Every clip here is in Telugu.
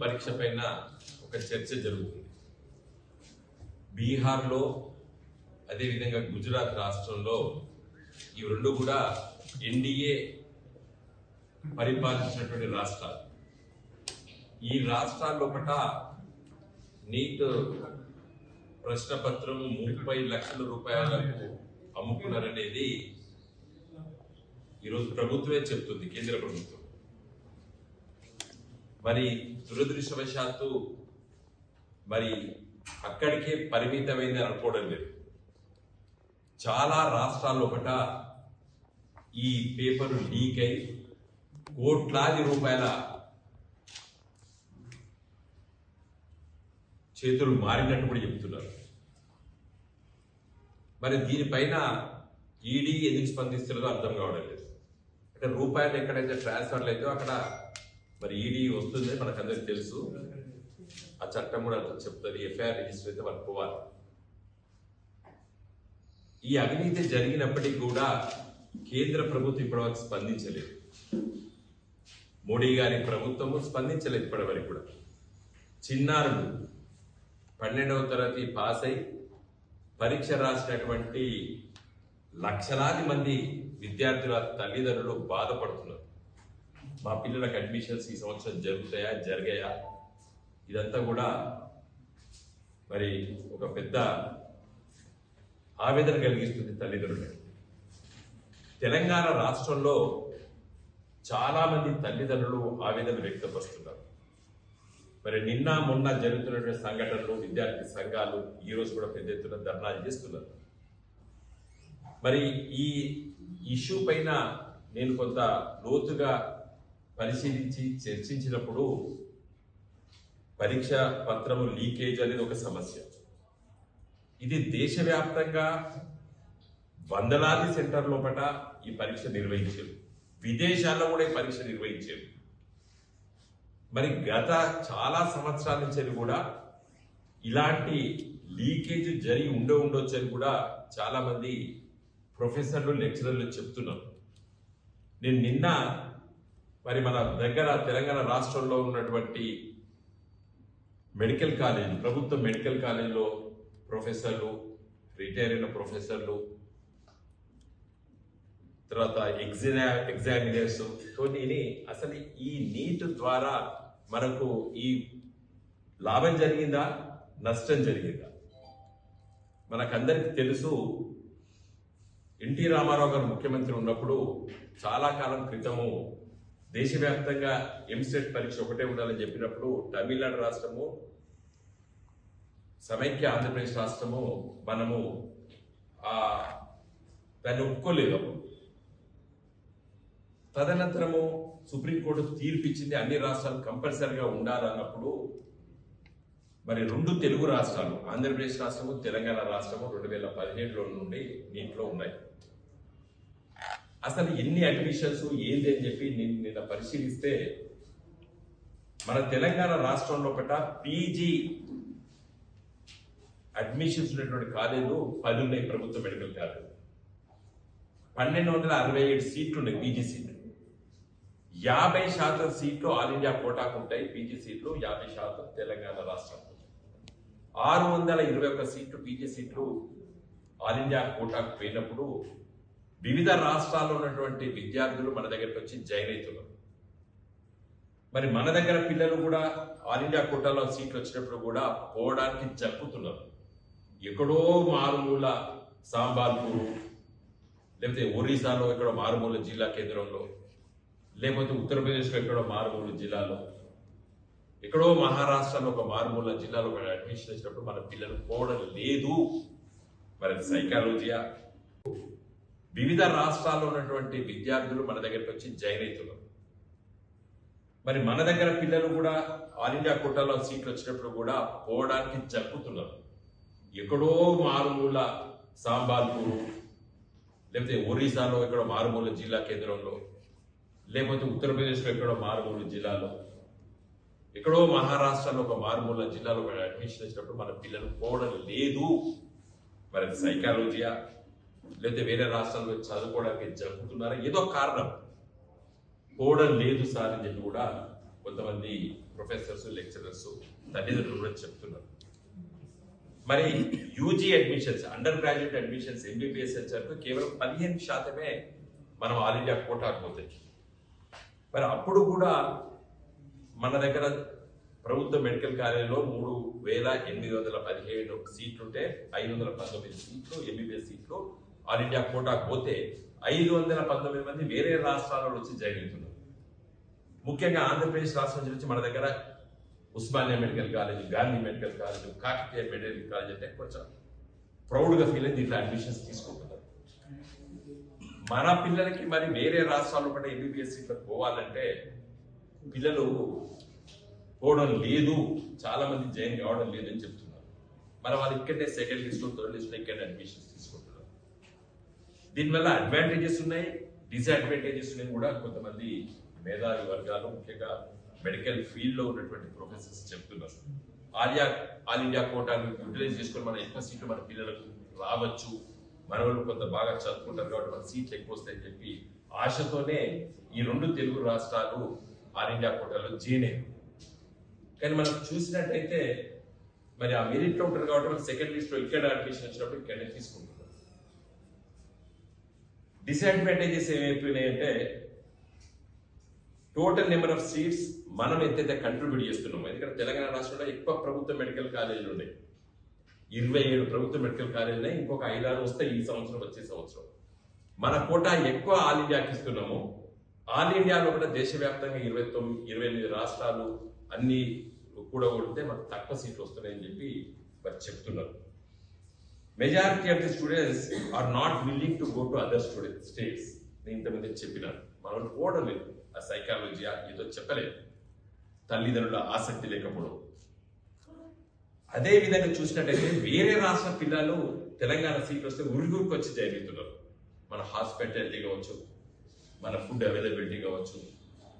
పరీక్ష పైన ఒక చర్చ జరుగుతుంది. బీహార్లో అదేవిధంగా గుజరాత్ రాష్ట్రంలో ఈ రెండు కూడా ఎన్డీఏ పరిపాలించినటువంటి రాష్ట్రాలు. ఈ రాష్ట్రాల్లో నీట్ ప్రశ్నపత్రం 30 లక్షల రూపాయలకు అమ్ముకున్నారనేది ఈరోజు ప్రభుత్వమే చెప్తుంది, కేంద్ర ప్రభుత్వం. మరి దురదృష్టవశాత్తు మరి అక్కడికే పరిమితమైంది అనుకోవడం లేదు. చాలా రాష్ట్రాల్లో ఈ పేపర్ లీక్ అయి కోట్లాది రూపాయల చేతులు మారినట్టు కూడా చెప్తున్నారు. మరి దీనిపైన ఈడీ ఎందుకు స్పందిస్తున్నదో అర్థం కావడం లేదు. అంటే రూపాయలు ఎక్కడైతే ట్రాన్స్ఫర్లు అయితే అక్కడ మరి ఈడీ వస్తుంది, మనకందరికి తెలుసు. ఆ చట్టం కూడా చెప్తుంది, ఎఫ్ఐఆర్ రిజిస్టర్ అయితే వాళ్ళు పోవాలి. ఈ అవినీతి జరిగినప్పటికీ కూడా కేంద్ర ప్రభుత్వం ఇప్పటివరకు స్పందించలేదు. మోడీ గారి ప్రభుత్వము స్పందించలేదు ఇప్పటివరకు కూడా. చిన్నారులు 12వ తరగతి పాస్ అయి పరీక్ష రాసినటువంటి లక్షలాది మంది విద్యార్థుల తల్లిదండ్రులు బాధపడుతున్నారు. మా పిల్లలకు అడ్మిషన్స్ ఈ సంవత్సరం జరుగుతాయా, జరిగాయా? ఇదంతా కూడా మరి ఒక పెద్ద ఆవేదన కలిగిస్తుంది తల్లిదండ్రులకు. తెలంగాణ రాష్ట్రంలో చాలా మంది తల్లిదండ్రులు ఆవేదన వ్యక్తపరుస్తున్నారు. మరి నిన్న మొన్న జరుగుతున్నటువంటి సంఘటనలు, విద్యార్థి సంఘాలు ఈరోజు కూడా పెద్ద ఎత్తున ధర్నాలు చేస్తున్నారు. మరి ఈ ఇష్యూ పైన నేను కొంత లోతుగా పరిశీలించి చర్చించినప్పుడు పరీక్ష పత్రము లీకేజ్ అనేది ఒక సమస్య. ఇది దేశవ్యాప్తంగా వందలాది సెంటర్ లోపల ఈ పరీక్ష నిర్వహించారు, విదేశాల్లో కూడా ఈ పరీక్ష నిర్వహించారు. మరి గత చాలా సంవత్సరాల నుంచి కూడా ఇలాంటి లీకేజ్ జరిగి ఉండొచ్చు అని కూడా చాలా మంది ప్రొఫెసర్లు, లెక్చరర్లు చెప్తున్నారు. నేను నిన్న మరి మన దగ్గర తెలంగాణ రాష్ట్రంలో ఉన్నటువంటి మెడికల్ కాలేజ్, ప్రభుత్వ మెడికల్ కాలేజీలో ప్రొఫెసర్లు, రిటైర్ అయిన ప్రొఫెసర్లు, తర్వాత ఎగ్జామినర్స్ కొన్ని అసలు ఈ నీట్ ద్వారా మనకు ఈ లాభం జరిగిందా, నష్టం జరిగిందా? మనకందరికి తెలుసు, ఎన్టీ రామారావు గారు ముఖ్యమంత్రి ఉన్నప్పుడు చాలా కాలం క్రితము దేశవ్యాప్తంగా ఎంసెట్ పరీక్ష ఒకటే ఉండాలని చెప్పినప్పుడు తమిళనాడు రాష్ట్రము, సమైక్య ఆంధ్రప్రదేశ్ రాష్ట్రము మనము దాన్ని ఒప్పుకోలేదు. తదనంతరము సుప్రీంకోర్టు తీర్పు ఇచ్చింది, అన్ని రాష్ట్రాలు కంపల్సరిగా ఉండాలన్నప్పుడు మరి రెండు తెలుగు రాష్ట్రాలు, ఆంధ్రప్రదేశ్ రాష్ట్రము, తెలంగాణ రాష్ట్రము 2017లో నుండి నీటిలో ఉన్నాయి. అసలు ఎన్ని అడ్మిషన్స్ ఏంది అని చెప్పి నిన్న పరిశీలిస్తే మన తెలంగాణ రాష్ట్రంలో పీజీ అడ్మిషన్స్ ఉన్నటువంటి కాలేజీలు 10 ఉన్నాయి. ప్రభుత్వ మెడికల్ కాలేజీలు 1267 సీట్లు ఉన్నాయి, పీజీ సీట్లు. 50% సీట్లు ఆల్ ఇండియా కోటాకు ఉంటాయి పీజీ సీట్లు, 50% తెలంగాణ రాష్ట్రం. 621 సీట్లు పీజీ సీట్లు ఆల్ ఇండియా కోటాకు పోయినప్పుడు వివిధ రాష్ట్రాల్లో ఉన్నటువంటి విద్యార్థులు మన దగ్గరికి వచ్చి జాయిన్ అవుతున్నారు. మరి మన దగ్గర పిల్లలు కూడా ఆల్ ఇండియా కోటాలో సీట్లు వచ్చినప్పుడు కూడా పోవడానికి జరుపుతున్నారు. ఎక్కడో మారుమూల సాంబాల్పూర్, లేకపోతే ఒరిస్సాలో ఎక్కడో మారుమూల జిల్లా కేంద్రంలో, లేకపోతే ఉత్తరప్రదేశ్లో ఎక్కడో మారుమూల జిల్లాలో, ఎక్కడో మహారాష్ట్రలో ఒక మారుమూల జిల్లాలో అడ్మిషన్ వచ్చినప్పుడు మన పిల్లలు పోవడం లేదు. మరి సైకాలజీయా? వివిధ రాష్ట్రాల్లో ఉన్నటువంటి విద్యార్థులు మన దగ్గరికి వచ్చి జాయిన్ అవుతున్నారు. మరి మన దగ్గర పిల్లలు కూడా ఆల్ ఇండియా కోటాలో సీట్లు వచ్చినప్పుడు కూడా పోవడానికి జరుపుతున్నారు. ఎక్కడో మారుమూల సాంబాల్పూర్, లేకపోతే ఒరిస్సాలో ఎక్కడో మారుమూల జిల్లా కేంద్రంలో, లేకపోతే ఉత్తరప్రదేశ్లో ఎక్కడో మారుమూల జిల్లాలో, ఎక్కడో మహారాష్ట్రలో ఒక మారుమూల జిల్లాలో అడ్మిషన్ వచ్చినప్పుడు మన పిల్లలు పోవడం లేదు. మరి సైకాలజీయా? లేకపోతే వేరే రాష్ట్రాల్లో చదువుకోవడానికి జరుపుతున్నారా? ఏదో కారణం పోవడం లేదు సార్ అని చెప్పి కూడా కొంతమంది ప్రొఫెసర్స్ లెక్చరర్స్ తల్లిదండ్రులు కూడా చెప్తున్నారు. మరి UG admissions, under graduate admissions MBBS వచ్చారు కేవలం 15% మనం ఆల్ ఇండియా కోటాకు పోతాయి. మరి అప్పుడు కూడా మన దగ్గర ప్రభుత్వ మెడికల్ కాలేజీలో 3,817 సీట్లుంటే 519 సీట్లు ఎంబీబీఎస్ సీట్లు ఆల్ ఇండియా కోటాకు పోతే 519 మంది వేరే రాష్ట్రాలలో వచ్చి జాయిన్ అవుతున్నారు. ముఖ్యంగా ఆంధ్రప్రదేశ్ రాష్ట్రం నుంచి మన దగ్గర Osmania medical college, Gandhi medical college, Kakatiya medical college అంటే కొంచెం ప్రౌడ్గా ఫీల్ అయింది ఇట్లా అడ్మిషన్స్ తీసుకుంటున్నారు. మన పిల్లలకి మరి వేరే రాష్ట్రాల్లో కూడా ఎంబీబీఎస్ సీట్లకు పోవాలంటే పిల్లలు పోవడం లేదు, చాలా మంది జాయిన్ కావడం లేదని చెప్తున్నారు. మరి వాళ్ళు ఇక్కడే సెకండ్ లిస్ట్ థర్డ్ లిస్ట్ ఇక్కడ అడ్మిషన్స్ తీసుకుంటున్నారు. దీనివల్ల అడ్వాంటేజెస్ ఉన్నాయి, డిసడ్వాంటేజెస్ ఉన్నాయి కూడా కొంతమంది మేధావి వర్గాలు ముఖ్యంగా మెడికల్ ఫీల్డ్ లో ఉన్నటువంటి ప్రొఫెసర్స్ చెప్తున్నారు. ఆల్ ఇండియా కోటాను యూటిలైజ్ చేసుకొని మన ఎక్కువ సీట్లు మన పిల్లలకు రావచ్చు, మన వాళ్ళు కొంత బాగా చదువుకుంటారు కాబట్టి మన సీట్లు ఎక్కువ వస్తాయని చెప్పి ఆశతోనే ఈ 2 తెలుగు రాష్ట్రాలు ఆల్ ఇండియా కోటాలో జాయిన్ అయ్యారు. కానీ మనం చూసినట్టయితే మరి ఆ మెరిట్ లో ఉంటారు కాబట్టి మన సెకండ్ లిస్ట్ లో ఇక్కడ అడ్మిషన్ వచ్చినప్పుడు ఇక్కడనే తీసుకుంటున్నారు. డిసడ్వాంటేజెస్ ఏమైపోయినాయంటే టోటల్ నెంబర్ ఆఫ్ సీట్స్ మనం ఎంతైతే కంట్రిబ్యూట్ చేస్తున్నామో, ఎందుకంటే తెలంగాణ రాష్ట్రంలో ఎక్కువ ప్రభుత్వ మెడికల్ కాలేజీలు ఉన్నాయి, 27 ప్రభుత్వ మెడికల్ కాలేజీలు, ఇంకొక 5-6 వస్తాయి ఈ సంవత్సరం వచ్చే సంవత్సరం. మన కోటా ఎక్కువ ఆల్ ఇండియాకి ఇస్తున్నాము. ఆల్ ఇండియాలో కూడా దేశవ్యాప్తంగా 28 రాష్ట్రాలు అన్ని కూడా కొడితే మనకు తక్కువ సీట్లు వస్తున్నాయని చెప్పి మరి చెప్తున్నారు. Majority of the students are not willing to go to other states. నేను ఇంతమంది చెప్పినాను, మనం పోవడం లేదు, ఆ సైకాలజీ ఏదో చెప్పలేదు, తల్లిదండ్రుల ఆసక్తి లేకపోవడం. అదే విధంగా చూసినట్టయితే వేరే రాష్ట్ర పిల్లలు తెలంగాణ సీట్లు వస్తే ఉరుగురికి వచ్చి జాయిన్ అవుతున్నారు. మన హాస్పిటాలిటీ కావచ్చు, మన ఫుడ్ అవైలబిలిటీ కావచ్చు,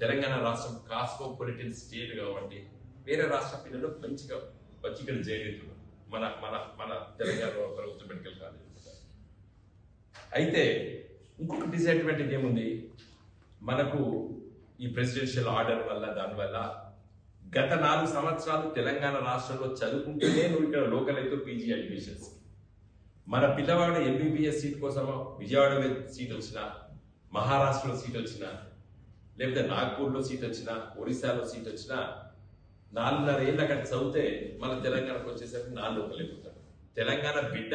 తెలంగాణ రాష్ట్రం కాస్మోపాలిటన్ స్టేట్ కాబట్టి వేరే రాష్ట్ర పిల్లలు మంచిగా వచ్చి ఇక్కడ జాయిన్ అవుతున్నారు మన మన మన తెలంగాణ ప్రభుత్వ మెడికల్ కాలేజ్. అయితే ఇంకొక డిసడ్వాంటేజ్ ఏముంది, మనకు ఈ ప్రెసిడెన్షియల్ ఆర్డర్ వల్ల దానివల్ల గత 4 సంవత్సరాలు తెలంగాణ రాష్ట్రంలో చదువుకుంటేనే నువ్వు ఇక్కడ లోకల్ అయితే పీజీ అడ్మిషన్స్, మన పిల్లవాడు ఎంబీబీఎస్ సీట్ కోసమో విజయవాడలో సీట్ వచ్చినా, మహారాష్ట్రలో సీట్ వచ్చినా, లేకపోతే నాగ్పూర్లో సీట్ వచ్చినా, ఒరిస్సాలో సీట్ వచ్చినా 4.5 ఏళ్ళు అక్కడ చదివితే మన తెలంగాణకు వచ్చేసరికి 4 లోకల్ అయిపోతాడు. తెలంగాణ బిడ్డ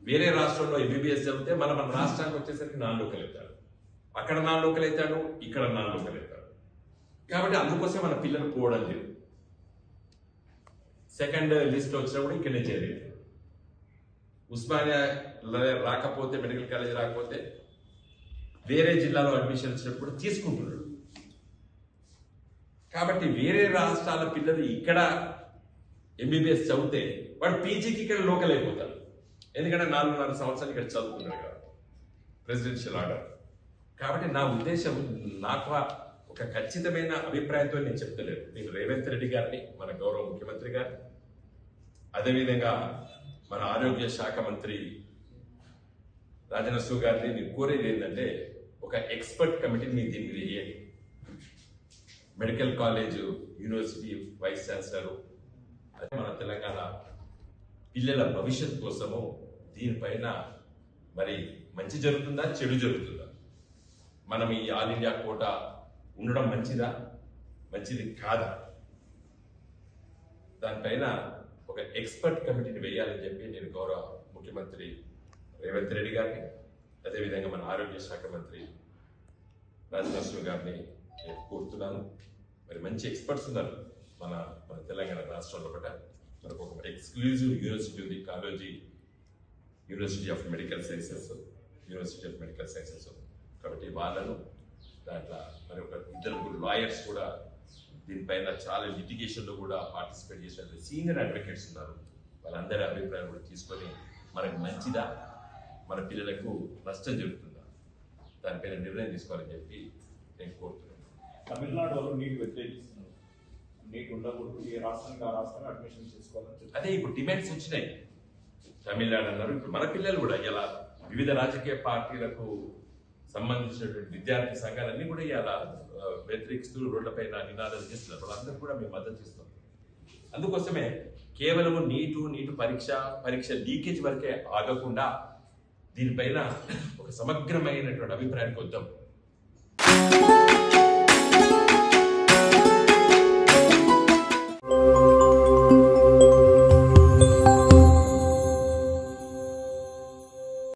వేరే రాష్ట్రంలో ఎంబీబీఎస్ చదివితే మన రాష్ట్రానికి వచ్చేసరికి 4 లోకల్ అవుతాడు, అక్కడ 4 లోకల్ అవుతాడు, ఇక్కడ 4 లోకల్ అవుతాడు. కాబట్టి అందుకోసం మన పిల్లలు పోవడం లేదు. సెకండ్ లిస్ట్ వచ్చినప్పుడు ఇక్కడనే చేరేది. ఉస్మానియా రాకపోతే, మెడికల్ కాలేజ్ రాకపోతే వేరే జిల్లాలో అడ్మిషన్ వచ్చినప్పుడు తీసుకుంటున్నాడు. కాబట్టి వేరే రాష్ట్రాల పిల్లలు ఇక్కడ ఎంబీబీఎస్ చదివితే వాడు పీజీకి ఇక్కడ లోకల్ అయిపోతాడు, ఎందుకంటే 4.5 సంవత్సరాలు ఇక్కడ చదువుకున్నాడు కాబట్టి ప్రెసిడెన్షియల్ ఆర్డర్. కాబట్టి నా ఉద్దేశం, నాకు ఒక ఖచ్చితమైన అభిప్రాయంతో నేను చెప్తలేదు, నేను రేవంత్ రెడ్డి గారిని, మన గౌరవ ముఖ్యమంత్రి గారిని, అదేవిధంగా మన ఆరోగ్య శాఖ మంత్రి రాజనరసింహ గారిని నేను కోరేది ఏంటంటే ఒక ఎక్స్పర్ట్ కమిటీని మీరు దీని మీద వేయండి. Medical college, university vice chancellor, అదే మన తెలంగాణ పిల్లల భవిష్యత్తు కోసము దీనిపైన మరి మంచి జరుగుతుందా చెడు జరుగుతుందా, మనం ఈ ఆల్ ఇండియా కోటా ఉండడం మంచిదా మంచిది కాదా, దానిపైన ఒక ఎక్స్పర్ట్ కమిటీని వేయాలని చెప్పి నేను గౌరవ ముఖ్యమంత్రి రేవంత్ రెడ్డి గారిని, అదేవిధంగా మన ఆరోగ్య శాఖ మంత్రి రాజనరసింహ గారిని నేను కోరుతున్నాను. మరి మంచి ఎక్స్పర్ట్స్ ఉన్నారు మన మన తెలంగాణ రాష్ట్రంలో. కూడా మనకు ఒక ఎక్స్క్లూజివ్ యూనివర్సిటీ ఉంది, college university of medical sciences, university of medical sciences. కాబట్టి వాళ్ళను దాంట్లో మరి ఒక 2 లాయర్స్ కూడా దీనిపైన చాలా లిటిగేషన్లో కూడా పార్టిసిపేట్ చేసిన సీనియర్ అడ్వకేట్స్ ఉన్నారు. వాళ్ళందరి అభిప్రాయం కూడా తీసుకొని మనకు మంచిదా, మన పిల్లలకు నష్టం జరుగుతుందా, దానిపైన నిర్ణయం తీసుకోవాలని చెప్పి నేను కోరుతున్నాను. తమిళనాడు వాళ్ళు నీట్ వ్యతిరేకిస్తున్నారు, నీట్ ఉండకూడదు, ఏ రాష్ట్రానికి ఆ రాష్ట్రానికి అడ్మిషన్ చేసుకోవాలని. అదే ఇప్పుడు డిమాండ్స్ వచ్చినాయి, తమిళనాడు అన్నారు. ఇప్పుడు మన పిల్లలు కూడా ఇలా వివిధ రాజకీయ పార్టీలకు సంబంధించినటువంటి విద్యార్థి సంఘాలన్నీ కూడా ఇలా వ్యతిరేకిస్తూ రోడ్లపైన నినాదాలు చేస్తున్నారు. వాళ్ళందరూ కూడా మేము మద్దతు ఇస్తాం. అందుకోసమే కేవలము నీటు పరీక్ష లీకేజ్ వరకే ఆగకుండా దీనిపైన ఒక సమగ్రమైనటువంటి అభిప్రాయానికి వద్దాం.